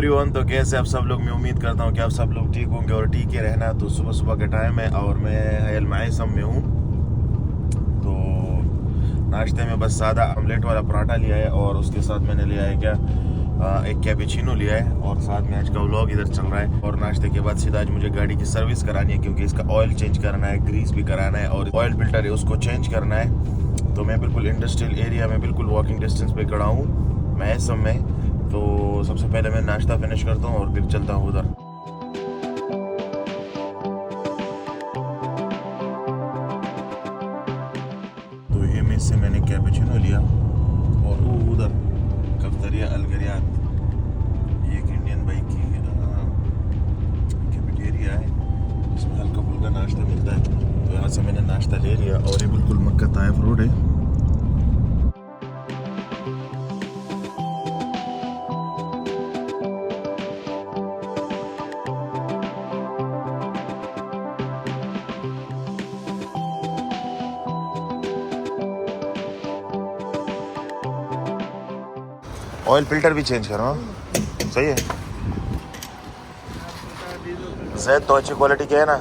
Everyone, तो कैसे आप सब लोग। मैं उम्मीद करता हूँ कि आप सब लोग ठीक होंगे और ठीक ही रहना। तो सुबह सुबह का टाइम है और मैं अल मायसम में हूँ। तो नाश्ते में बस सादा ऑमलेट वाला पराठा लिया है और उसके साथ मैंने लिया है एक कैपेचिनो लिया है और साथ में आज का व्लॉग इधर चल रहा है। और नाश्ते के बाद सीधा आज मुझे गाड़ी की सर्विस करानी है क्योंकि इसका ऑयल चेंज करना है, ग्रीस भी कराना है और ऑयल फिल्टर है उसको चेंज करना है। तो मैं बिल्कुल इंडस्ट्रियल एरिया में बिल्कुल वॉकिंग डिस्टेंस पे खड़ा हूँ मायसम में। तो सबसे पहले मैं नाश्ता फिनिश करता हूँ और फिर चलता हूँ उधर। तो ये मेस से मैंने कैपेचिनो लिया और वो उधर कफ्तरिया अलगरियात, ये एक इंडियन बाइक की कैफेटेरिया है जिसमें हल्का फुल्का नाश्ता मिलता है। तो यहाँ से मैंने नाश्ता ले लिया और ये बिल्कुल मक्का ताइफ रोड है। ऑयल फिल्टर भी चेंज करो, सही है। जैद तो अच्छी क्वालिटी के है ना।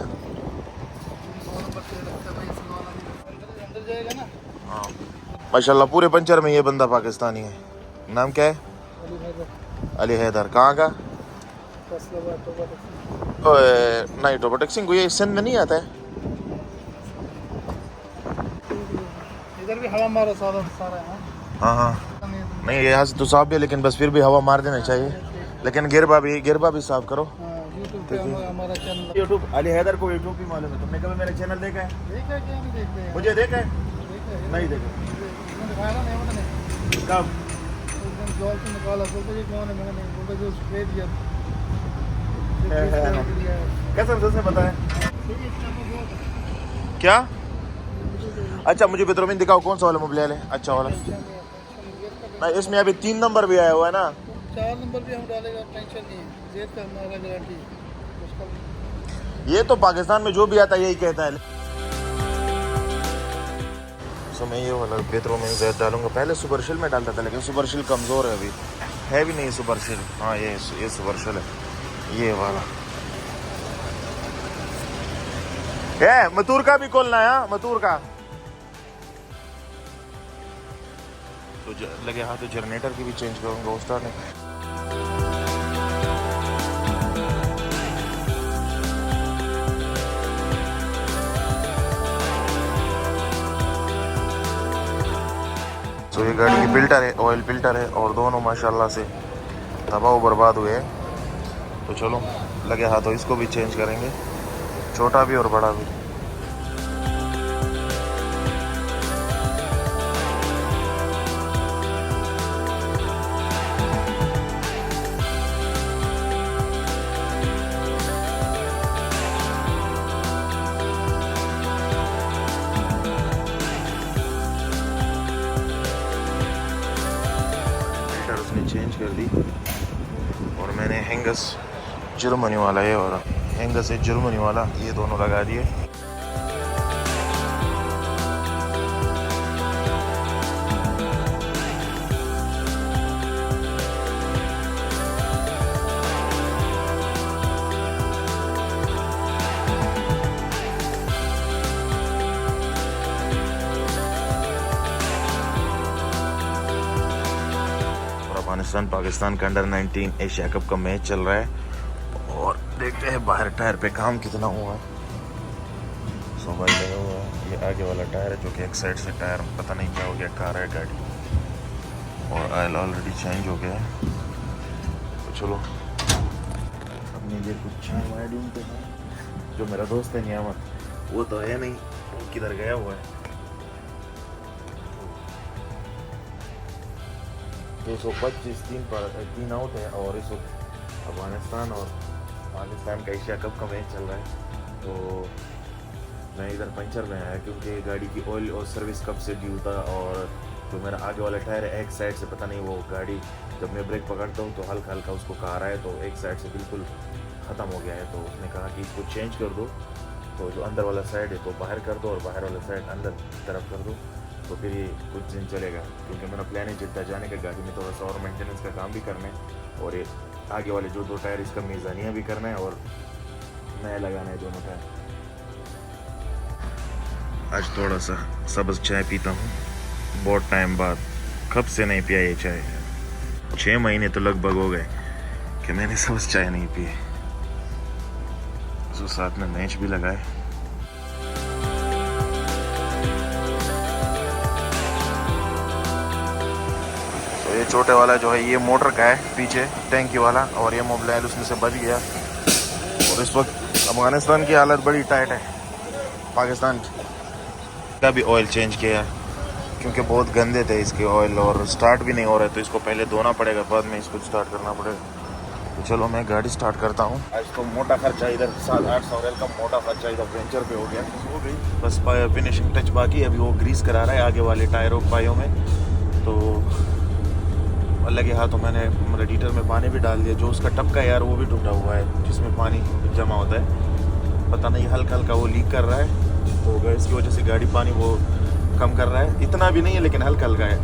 हाँ माशाल्लाह, पूरे पंचर में ये बंदा पाकिस्तानी है। नाम क्या है? अली हैदर। कहाँ का? नहीं, टोबोटेक्सिंग को ये सिंध में नहीं आता है। इधर भी हवा मारो सारा है। हाँ हाँ, नहीं यहाँ से तो साफ भी है लेकिन बस फिर भी हवा मार देना चाहिए। लेकिन गिरबा भी साफ करो। यूट्यूब पे हमारा चैनल यूट्यूब अली हैदर को यूट्यूब भी मालूम है। तुमने कभी मेरा चैनल देखा है? देखा क्या नहीं देखते हैं? मुझे देखा है? नहीं देखा। दिखाया ना, नहीं नहीं कब? उस दिन जॉल से निकाला, बोलते ये कौन है? मैंने नहीं बोलता, जो स्प्रे दिया कैसे तुझे पता है क्या? अच्छा मुझे बेतरमीन दिखाओ कौन सा वाला मोबाइल है। अच्छा वाला नहीं, इसमें अभी 3 नंबर भी आया हुआ है ना। 4 नंबर भी हम डालेगा, टेंशन नहीं है। जेब का हमारा गारंटी उसका। ये तो पाकिस्तान में जो भी आता है यही कहता है। सो मैं ये वाला बेतरमीन ज़ैद डालूंगा। पहले सुपरशिल में डालता था लेकिन सुपरशिल कमज़ोर है, अभी है भी नहीं सुपरशिल। हाँ ये सुपरशिल है, ये वाला है। मथुर का भी खोलना है, मथुर का तो लगे हाँ। तो जनरेटर की भी चेंज करूँगा उस्ताद ने। तो ये गाड़ी की फिल्टर है, ऑयल फिल्टर है और दोनों माशाल्लाह से तबाह बर्बाद हुए हैं। तो चलो लगे हाँ तो इसको भी चेंज करेंगे, छोटा भी और बड़ा भी। उसने चेंज कर दी और मैंने हैंगस जर्मनी वाला है और हैंगस है जर्मनी वाला, ये दोनों लगा दिए। अफगानिस्तान पाकिस्तान का अंडर 19 एशिया कप का मैच चल रहा है और देखते हैं बाहर टायर पे काम कितना हुआ है। मोबाइल लगा हुआ है, ये आगे वाला टायर है जो कि एक साइड से टायर पता नहीं क्या हो गया, कार है गाड़ी और ऑयल ऑलरेडी चेंज हो गया है। तो चलो हमने ये कुछ वाइडिंग पे है। जो मेरा दोस्त है नियामत वो तो है नहीं, वो किधर गया हुआ है। 225 3 आउट है और इस वक्त अफगानिस्तान और पाकिस्तान का एशिया कप का मैच चल रहा है। तो मैं इधर पंचर में आया क्योंकि गाड़ी की ऑयल और सर्विस कब से ड्यू था और जो मेरा आगे वाला टायर है एक साइड से पता नहीं, वो गाड़ी जब मैं ब्रेक पकड़ता हूँ तो हल्का हल्का उसको कहा रहा है, तो एक साइड से बिल्कुल ख़त्म हो गया है। तो उसने कहा कि इसको चेंज कर दो, तो जो अंदर वाला साइड है तो बाहर कर दो और बाहर वाला साइड अंदर तरफ कर दो, तो फिर ये कुछ दिन चलेगा। क्योंकि मेरा प्लान है जिद्दा जाने का, गाड़ी में थोड़ा सा और मेंटेनेंस का काम भी करना है और ये आगे वाले जो 2 टायर इसका मीज़ानिया भी करना है और नया लगाना है दोनों टायर। आज थोड़ा सा सब्ज़ चाय पीता हूँ बहुत टाइम बाद, कब से नहीं पिया ये चाय। 6 महीने तो लगभग हो गए कि मैंने सब्ज़ चाय नहीं पी। तो साथ में मैच भी लगाए। तो ये छोटे वाला जो है ये मोटर का है पीछे टैंकी वाला, और ये मोबाइल उसमें से बच गया। और इस वक्त अफगानिस्तान की हालत बड़ी टाइट है। पाकिस्तान का भी ऑयल चेंज किया क्योंकि बहुत गंदे थे इसके ऑयल और स्टार्ट भी नहीं हो रहा है, तो इसको पहले धोना पड़ेगा, बाद में इसको स्टार्ट करना पड़ेगा। तो चलो मैं गाड़ी स्टार्ट करता हूँ। आज तो मोटा खर्चा इधर 700-800 रियाल का मोटा खर्चा इधर वेंचर पे हो गया, हो गई। बस फिनिशिंग टच बाकी, अभी वो ग्रीस करा रहा है आगे वाले टायरों पायों में। तो लगे हाथों मैंने रेडिएटर में पानी भी डाल दिया, जो उसका टपका है यार वो भी टूटा हुआ है जिसमें पानी जमा होता है, पता नहीं हल्का हल्का वो लीक कर रहा है। तो गैस की वजह से गाड़ी पानी वो कम कर रहा है, इतना भी नहीं है लेकिन हल्का हल्का है।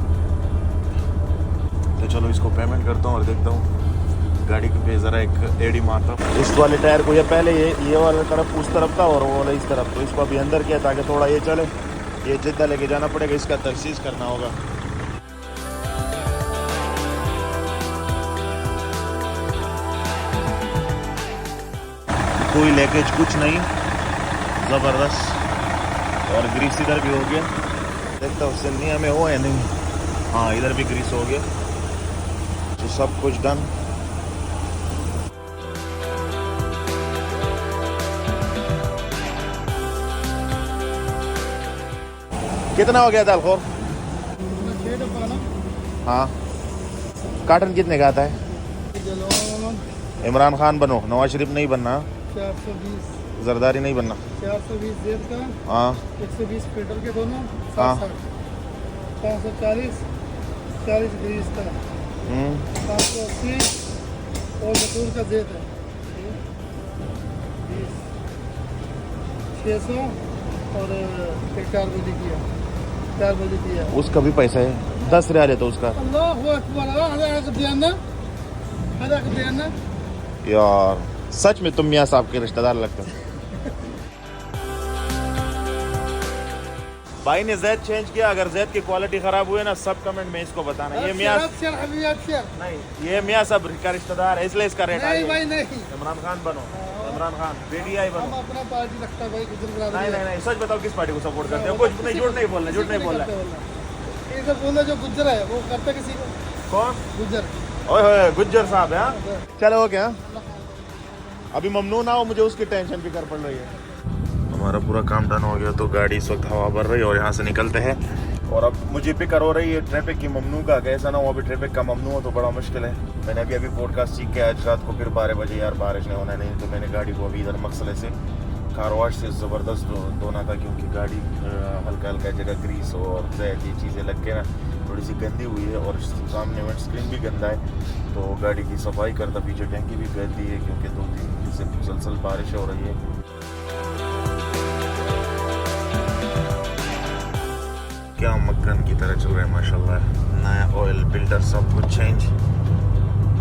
तो चलो इसको पेमेंट करता हूँ और देखता हूँ गाड़ी के पे ज़रा एक एडी मारता हूँ। इस वाले टायर को ये पहले ये वाला तरफ उस तरफ था और वो वाला इस तरफ, तो इसको अभी अंदर किया ताकि थोड़ा ये चले। ये जिद्दा लेके जाना पड़ेगा, इसका तरसीस करना होगा। कोई लीकेज कुछ नहीं, ज़बरदस्त। और ग्रीस इधर भी हो गया, देखता हूँ सिंधिया में हो या नहीं। हाँ इधर भी ग्रीस हो गया, तो सब कुछ डन। कितना हो गया था अल्खोर? हाँ काटन कितने का आता है? इमरान खान बनो, नवाज शरीफ नहीं बनना। 420 जरदारी नहीं बनना। 420 जेब का, हाँ 120 पेट्रोल के दोनों, हाँ 540 40 ग्रीस का, 580 और मसूर का जेब है 600 और एक 4 बजे किया, 4 बजे किया। उसका भी पैसा है, 10 रियाल है तो उसका। अल्लाहु अकबर, यार सच में तुम मियाँ साहब के रिश्तेदार लगते हो। भाई ने जेड चेंज किया, अगर जेड की क्वालिटी खराब हुई ना सब कमेंट में इसको बताना। ये मियाँ नहीं, ये मियाँ साहब का रिश्तेदार है इसलिए इसका रेट नहीं भाई नहीं। इमरान खान बनो, इमरान खान BDI बनो। हम अपना पार्टी लगता है भाई, गुजर नहीं सच बताओ किस पार्टी को सपोर्ट करते हो? कुछ नहीं, झूठ नहीं बोलना, झूठ नहीं बोलना। ये सब बोला जो गुजर है वो करता किसी को। कौन? गुजर। ओए गुज्जर साहब है। चलो हो क्या, अभी ममनू ना हो, मुझे उसकी टेंशन भी कर पड़ रही है। हमारा पूरा काम डन हो गया, तो गाड़ी इस वक्त हवा भर रही है और यहाँ से निकलते हैं। और अब मुझे फिक्र हो रही है ट्रैफिक की, ममनू का कैसा ना हो अभी ट्रैफिक का ममनू हो तो बड़ा मुश्किल है। मैंने अभी पॉडकास्ट सीख के आज रात को फिर 12 बजे यार बारिश नहीं होना नहीं, तो मैंने गाड़ी को अभी इधर मसले से कार वॉश से ज़बरदस्त धोना था, क्योंकि गाड़ी हल्का हल्का जगह ग्रीस हो और जैद ये चीज़ें लग के ना थोड़ी सी गंदी हुई है, और सामने विंड स्क्रीन भी गंदा है। तो गाड़ी की सफाई करता, पीछे टैंकी भी गंदी है क्योंकि 2-3 दिन से मुसलसल बारिश हो रही है। क्या मक्खन की तरह चल रहा है माशाल्लाह, नया ऑयल फिल्टर सब कुछ चेंज,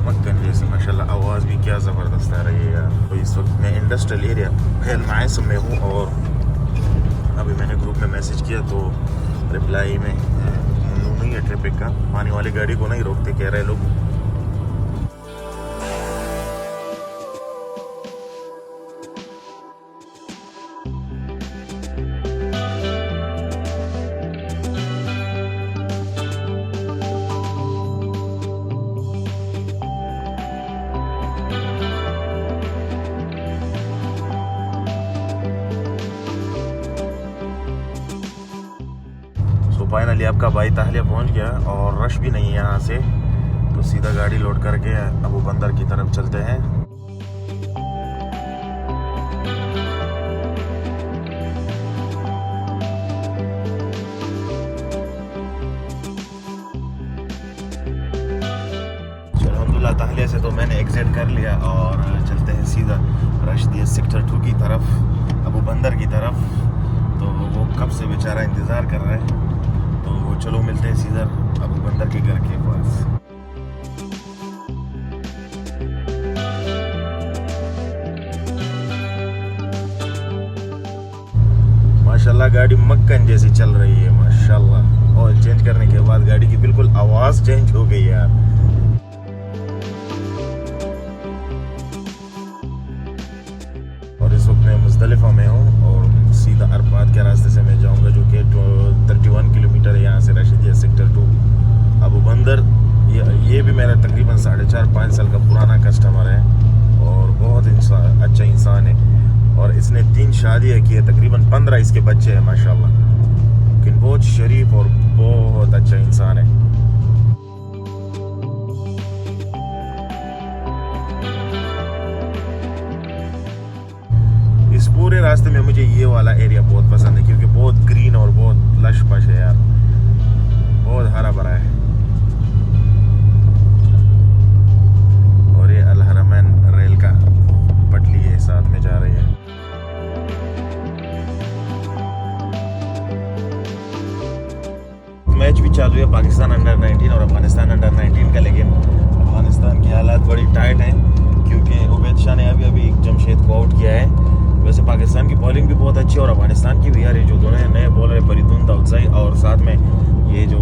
मक्खन जैसे माशाल्लाह। आवाज़ भी क्या ज़बरदस्त आ रही है यार। तो इस वक्त मैं इंडस्ट्रियल एरिया हेल माइस में हूँ, और अभी मैंने ग्रुप में मैसेज किया तो रिप्लाई में नहीं है ट्रैफिक का, पानी वाली गाड़ी को नहीं रोकते कह रहे लोग। फाइनली आपका भाई ताहलिया पहुंच गया और रश भी नहीं है यहाँ से, तो सीधा गाड़ी लोड करके अबू बंदर की तरफ चलते हैं। अल्हम्दुलिल्लाह ताहलिया से तो मैंने एग्जिट कर लिया और चलते हैं सीधा रशदिया सेक्टर 2 की तरफ, अबू बंदर की तरफ। तो वो कब से बेचारा इंतज़ार कर रहा है, तो चलो मिलते हैं सीधा अबू बंदर के घर के पास। माशाल्लाह गाड़ी मक्खन जैसी चल रही है माशाल्लाह। और चेंज करने के बाद गाड़ी की बिल्कुल आवाज़ चेंज हो गई यार। और इस वक्त मैं मुज़दलिफ़ा में हूँ और सीधा अरफात के रास्ते से मैं जाऊँगा, जो कि 31 किलोमीटर है यहाँ से रशीदिया सेक्टर 2 अबू बंदर। ये भी मेरा तकरीबन 4.5 साल का पुराना कस्टमर है और बहुत अच्छा इंसान है। और इसने 3 शादियाँ की है, तकरीबन 15 इसके बच्चे हैं माशाल्लाह। लेकिन बहुत शरीफ और बहुत अच्छा इंसान है। इस पूरे रास्ते में मुझे ये वाला एरिया बहुत पसंद है क्योंकि बहुत ग्रीन और बहुत लश पश है यार, बहुत हरा भरा है। और ये अल हरमैन रेल का पटली है, साथ में जा रही है। मैच भी चालू है पाकिस्तान अंडर 19 और अफगानिस्तान अंडर 19 का, लेकिन अफगानिस्तान की हालात बड़ी टाइट हैं क्योंकि उबैद शाह ने अभी जमशेद को आउट किया है। वैसे पाकिस्तान की बॉलिंग भी बहुत अच्छी है और अफगानिस्तान की भी यार, जो दोनों नए बॉलर है फरीदुन दाऊदजाई और साथ में ये जो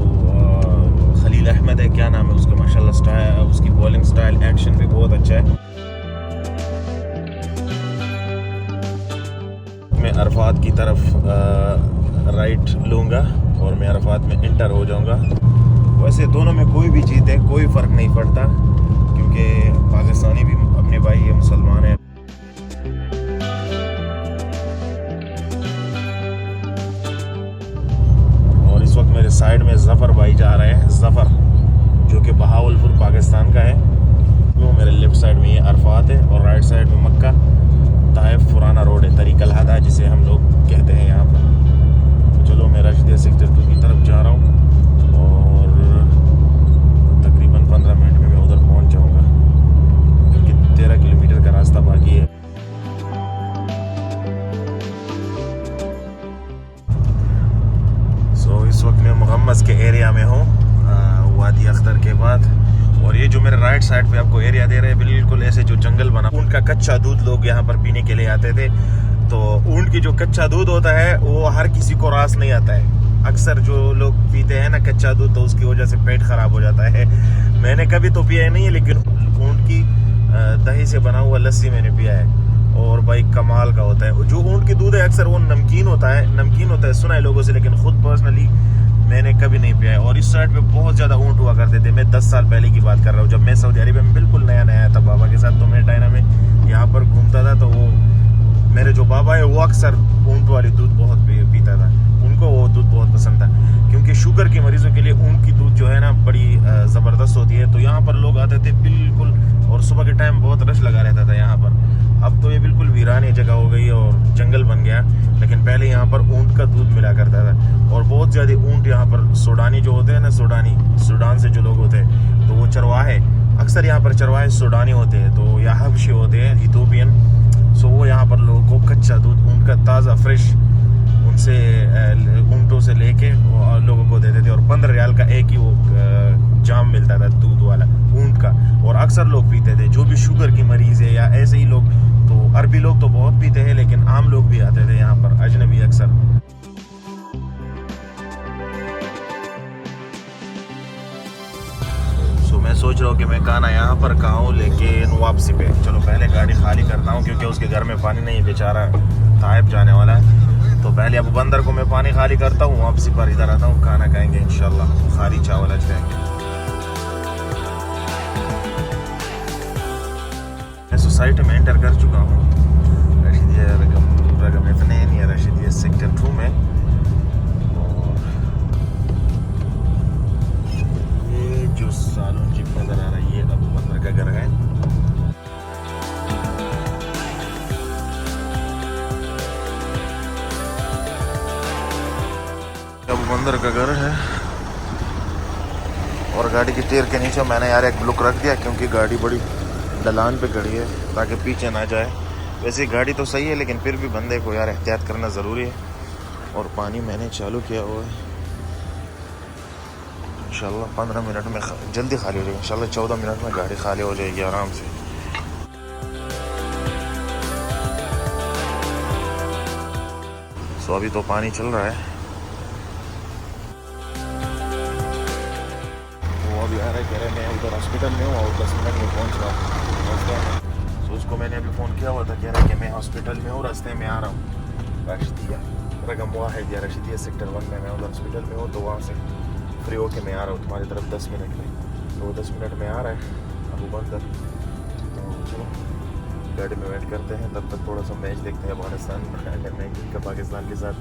खलील अहमद है, क्या नाम है उसका, माशाल्लाह स्टाइल, उसकी बॉलिंग स्टाइल एक्शन भी बहुत अच्छा है। मैं अरफात की तरफ राइट लूँगा और मैं अरफात में इंटर हो जाऊँगा। वैसे दोनों में कोई भी जीते कोई फ़र्क नहीं पड़ता क्योंकि पाकिस्तानी भी अपने भाई है, मुसलमान है। और इस वक्त मेरे साइड में ज़फ़र भाई जा रहे हैं, ज़फ़र जो कि बहावलपुर पाकिस्तान का है। वो मेरे लेफ़्ट साइड में ये अरफात है और राइट साइड में मक्का ताइफ पुराना रोड है, तरीक़ अल हदा जिसे हम लोग कहते हैं यहाँ पर। तो चलो मैं रशीदिया सेक्टर 2 की तरफ जा रहा हूँ और तकरीबन 15 मिनट में मैं उधर पहुँच जाऊँगा क्योंकि 13 किलोमीटर का रास्ता बाकी है। इस वक्त मैं मुहम्मद के एरिया में हूँ, वादी अख्तर के बाद। और ये जो मेरे राइट साइड पे आपको एरिया दे रहे हैं, बिल्कुल ऐसे जो जंगल बना, ऊँट का कच्चा दूध लोग यहाँ पर पीने के लिए आते थे। तो ऊँट की जो कच्चा दूध होता है वो हर किसी को रास नहीं आता है। अक्सर जो लोग पीते हैं ना कच्चा दूध, तो उसकी वजह से पेट खराब हो जाता है। मैंने कभी तो पिया नहीं है, लेकिन ऊँट की दही से बना हुआ लस्सी मैंने पिया है और भाई कमाल का होता है। जो ऊँट की दूध है अक्सर वो नमकीन होता है, सुना है लोगों से, लेकिन खुद पर्सनली मैंने कभी नहीं पिया है। और इस साइड पे बहुत ज़्यादा ऊँट हुआ करते थे। मैं 10 साल पहले की बात कर रहा हूँ, जब मैं सऊदी अरेबिया में बिल्कुल नया आया था बाबा के साथ। तो मैं डायना में यहाँ पर घूमता था, तो वो मेरे जो बाबा है वो अक्सर ऊँट वाली दूध बहुत पीता था। उनको वो दूध बहुत पसंद था क्योंकि शुगर के मरीजों के लिए ऊँट की दूध जो है ना बड़ी ज़बरदस्त होती है। तो यहाँ पर लोग आते थे बिल्कुल, और सुबह के टाइम बहुत रश लगा रहता था यहाँ पर। अब तो ये बिल्कुल वीरानी जगह हो गई और जंगल बन गया, लेकिन पहले यहाँ पर ऊँट का दूध मिला करता था। और बहुत ज़्यादा ऊँट यहाँ पर सूडानी जो होते हैं ना, सूडान से जो लोग होते हैं, तो वो चरवाहे, अक्सर यहाँ पर चरवाहे सूडानी होते हैं, तो या हबशी होते हैं, इथोपियन। सो वो यहाँ पर लोगों को कच्चा दूध ऊँट का ताज़ा फ्रेश उनसे ऊँटों से लेके लोगों को देते थे। और 15 रियाल का एक ही वो जाम मिलता था दूध वाला ऊँट का, और अक्सर लोग पीते थे, जो भी शुगर की मरीज़ है या ऐसे ही लोग। तो अरबी लोग तो बहुत पीते हैं, लेकिन आम लोग भी आते थे यहाँ पर, अजनबी अक्सर। सो मैं सोच रहा हूँ कि मैं खाना यहाँ पर खाऊँ, लेकिन वापसी पे चलो पहले गाड़ी खाली करता हूँ क्योंकि उसके घर में पानी नहीं है, बेचारा ताइफ जाने वाला है। तो पहले अबू बंदर को मैं पानी खाली करता हूँ, वापसी पर इधर आता हूँ, खाना खाएंगे इंशाल्लाह, खाली चावल आज खाएंगे। मैं सोसाइटी में एंटर कर चुका हूँ, रशीदिया रकम इतने नहीं है, रशीदिया सेक्टर 2 में। और ये जो सालों जीप नजर आ रहा है, ये अबू बंदर का घर है। अबू बंदर का घर है और गाड़ी की टेर के नीचे मैंने यार एक ब्लॉक रख दिया क्योंकि गाड़ी बड़ी ढलान पे खड़ी है ताकि पीछे ना जाए। वैसे गाड़ी तो सही है, लेकिन फिर भी बंदे को यार एहतियात करना ज़रूरी है। और पानी मैंने चालू किया हुआ है, इंशाल्लाह 15 मिनट में जल्दी खाली हो जाएगी। इंशाल्लाह 14 मिनट में गाड़ी खाली हो जाएगी आराम से। सो अभी तो पानी चल रहा है। वो अभी आ रहा है, कह रहे मैं उधर हॉस्पिटल में हूँ और 10 मिनट में पहुँच रहा हूँ। सो उसको मैंने अभी फ़ोन किया हुआ था, कह रहा है कि मैं हॉस्पिटल में हूँ, रास्ते में आ रहा हूँ। रशिदिया रकम वाहिद या रशिदिया सेक्टर 1 में मैं उधर हॉस्पिटल में हूँ, तो वहाँ से फ्री होके मैं आ रहा हूँ तुम्हारी तरफ 10 मिनट में। तो 10 मिनट में आ रहा है अबू बंदर। तो चलो गाड़ी में वेट करते हैं, तब तक थोड़ा सा मैच देखते हैं अफगानिस्तान का पाकिस्तान के साथ।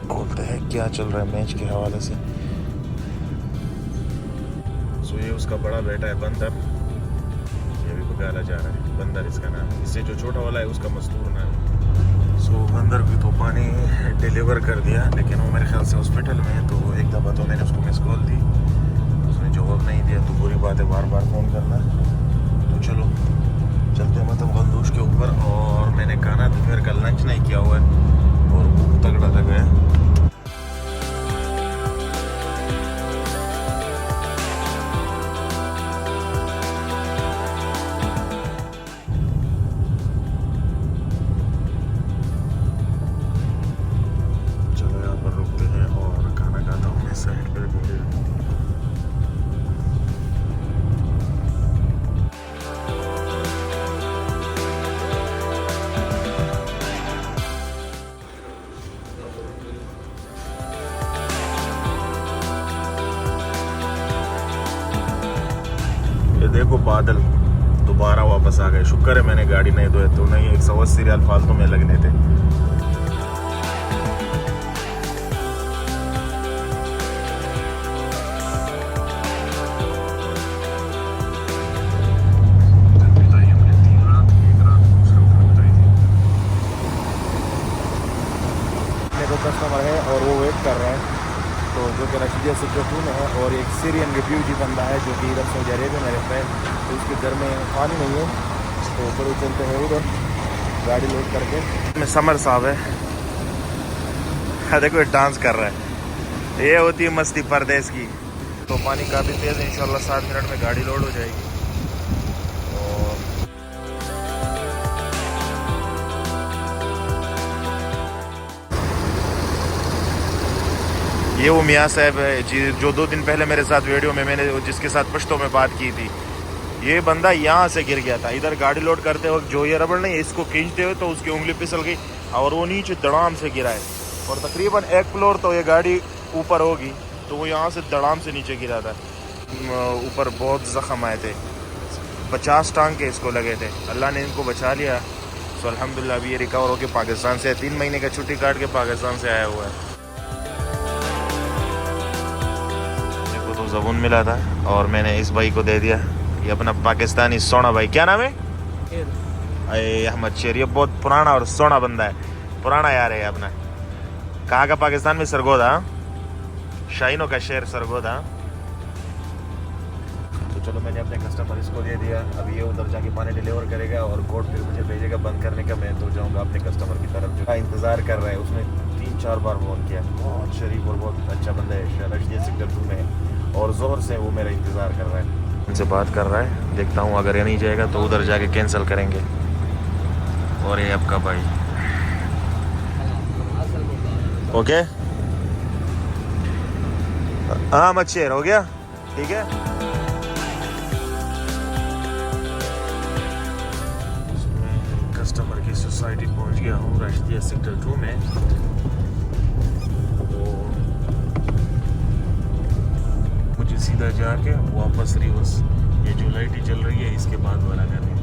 बोलते हैं क्या चल रहा है मैच के हवाले से। सो ये उसका बड़ा बेटा है बंदर, ये भी बगाला जा रहा है, बंदर इसका नाम है। इससे जो छोटा वाला है उसका मस्तूर नाम है। सो बंदर भी तो पानी डिलीवर कर दिया, लेकिन वो मेरे ख्याल से हॉस्पिटल में है। तो एक दफ़ा तो मैंने उसको मिस कॉल दी, उसने जवाब नहीं दिया। तो बुरी बात है बार बार फ़ोन करना। तो चलो चलते हैं मतलब गंदूश के ऊपर। और मैंने खाना दोपहर का लंच नहीं किया हुआ है और भूख तगड़ा लग गया है। देखो बादल दोबारा वापस आ गए। शुक्र है मैंने गाड़ी नहीं धोए, तो नहीं 180 रियाल फालतू में लगने थे। मेरे कस्टमर है और वो वेट कर रहे हैं, तो जो कि रशिदिया सेक्टर 2 में है। और एक सीरियन रिफ्यूजी बंदा है जो कि इधर सऊदी अरेबिया में रहता है, तो उसके घर में पानी नहीं है। तो चलो चलते हैं उधर गाड़ी लोड करके। में समर साहब है, देखो डांस कर रहा है, ये होती है मस्ती परदेश की। तो पानी काफ़ी तेज़ है, इंशाल्लाह 7 मिनट में गाड़ी लोड हो जाएगी। ये वो मियाँ साहब है जी, जो 2 दिन पहले मेरे साथ वीडियो में मैंने जिसके साथ पश्तो में बात की थी। ये बंदा यहाँ से गिर गया था, इधर गाड़ी लोड करते वक्त जो ये रबड़ नहीं इसको खींचते हुए तो उसकी उंगली फिसल गई और वो नीचे धड़ाम से गिरा है। और तकरीबन 1 फ्लोर तो ये गाड़ी ऊपर होगी, तो वो यहाँ से धड़ाम से नीचे गिरा था। ऊपर बहुत ज़ख्म आए थे, 50 टांके इसको लगे थे। अल्लाह ने इनको बचा लिया। सो अल्हम्दुलिल्लाह अभी ये रिकवर होकर पाकिस्तान से 3 महीने का छुट्टी काट के पाकिस्तान से आया हुआ है। ज़बून मिला था और मैंने इस भाई को दे दिया, ये अपना पाकिस्तानी सोना भाई। क्या नाम है? अहमद शेर। ये बहुत पुराना और सोना बंदा है, पुराना यार है अपना। कहाँ का? पाकिस्तान में सरगोदा, शाहीनों का शेर सरगोदा। तो चलो मैंने अपने कस्टमर इसको दे दिया, अभी ये उधर जाके पानी डिलीवर करेगा और कोड फिर मुझे भेजेगा बंद करने का। मैं तो जाऊँगा अपने कस्टमर की तरफ जो इंतज़ार कर रहा है। उसने 3-4 बार फ़ोन किया, बहुत शरीफ और बहुत अच्छा बंदा है, रशिदिया सेक्टर 2 में है और ज़ोहर से वो मेरा इंतज़ार कर रहा है, उनसे बात कर रहा है। देखता हूँ अगर ये नहीं जाएगा तो उधर जाके कैंसिल करेंगे। और ये आपका भाई ओके। हाँ मच्छेर हो गया, ठीक है। कस्टमर की सोसाइटी पहुंच गया हूँ रशिदिया सेक्टर 2 में। मुझे सीधा जाके वापस रिवर्स, ये जो लाइट ही चल रही है इसके बाद वाला घर है,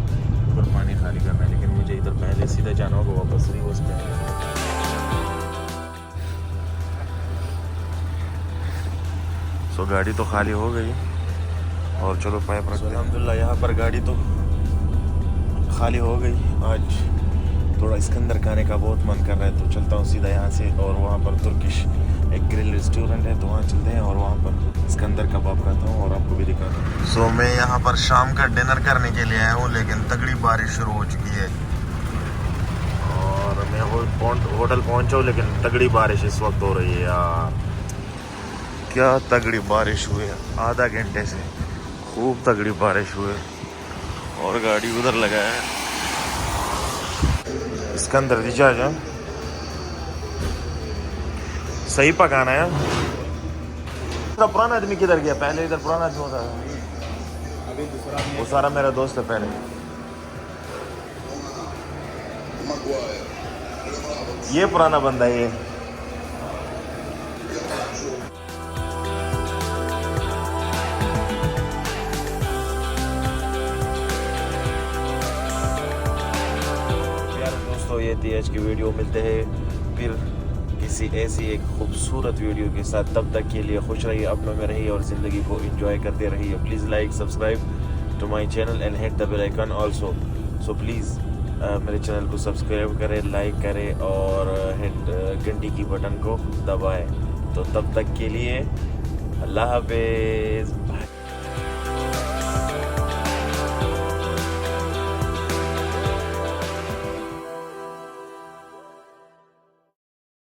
ऊपर पानी खाली करना है, लेकिन मुझे इधर पहले सीधा जाना होगा वापस रिवर्स पे। तो गाड़ी तो खाली हो गई और चलो पाइप रखते हैं। अल्हम्दुलिल्लाह यहाँ पर गाड़ी तो खाली हो गई। आज थोड़ा इसकंदर खाने का बहुत मन कर रहा है, तो चलता हूँ सीधा यहाँ से और वहाँ पर तुर्किश एक ग्रिल रेस्टोरेंट है, तो वहाँ चलते हैं और वहाँ पर इसकंदर कबाब खाता हूँ और आपको भी दिखाता हूँ। सो मैं यहाँ पर शाम का डिनर करने के लिए आया हूँ, लेकिन तगड़ी बारिश शुरू हो चुकी है और मैं होटल पहुँचा हूँ, लेकिन तगड़ी बारिश इस वक्त हो रही है यार। क्या तगड़ी बारिश हुई है, आधा घंटे से खूब तगड़ी बारिश हुई है और गाड़ी उधर लगा है। इसके अंदर रिचार्ज है, सही पकाना है। पुराना आदमी किधर गया? पहले इधर पुराना आदमी होता था, अभी दूसरा वो सारा मेरा दोस्त है पहले। ये पुराना बंदा है ये। दोस्तों ये थी आज की वीडियो, मिलते हैं फिर किसी ऐसी एक खूबसूरत वीडियो के साथ। तब तक के लिए खुश रहिए, अपनों में रहिए और ज़िंदगी को एंजॉय करते रहिए। Please like subscribe to my channel and hit the bell icon also. So please मेरे चैनल को सब्सक्राइब करें, लाइक करें और हिट घंटी की बटन को दबाएं। तो तब तक के लिए अल्लाह हाफिज़।